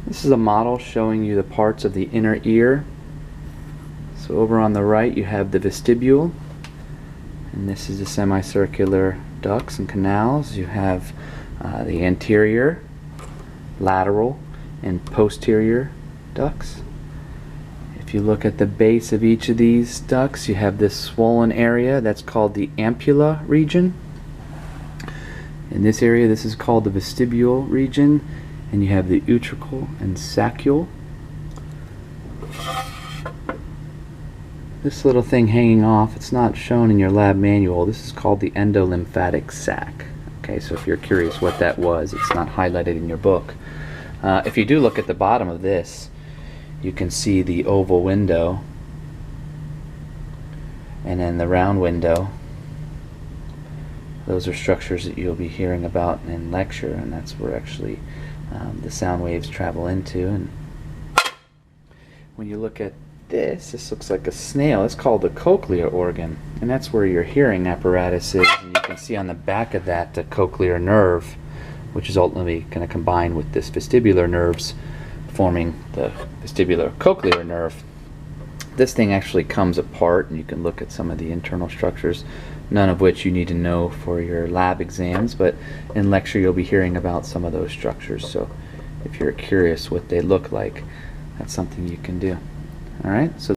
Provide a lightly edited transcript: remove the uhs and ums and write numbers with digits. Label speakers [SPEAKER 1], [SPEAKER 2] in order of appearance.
[SPEAKER 1] This is a model showing you the parts of the inner ear. So over on the right you have the vestibule, and this is the semicircular ducts and canals. You have the anterior, lateral, and posterior ducts. If you look at the base of each of these ducts, you have this swollen area that's called the ampulla region. In this area, this is called the vestibule region, and you have the utricle and saccule. This little thing hanging off, it's not shown in your lab manual. This is called the endolymphatic sac. Okay, so if you're curious what that was, it's not highlighted in your book. If you do look at the bottom of this, you can see the oval window and then the round window. Those are structures that you'll be hearing about in lecture, and that's where actually the sound waves travel into. And when you look at this looks like a snail. It's called the cochlear organ, and that's where your hearing apparatus is. And you can see on the back of that the cochlear nerve, which is ultimately going to combine with this vestibular nerves, forming the vestibular cochlear nerve. This thing actually comes apart, and you can look at some of the internal structures, none of which you need to know for your lab exams, but in lecture you'll be hearing about some of those structures. So if you're curious what they look like, that's something you can do. Alright, so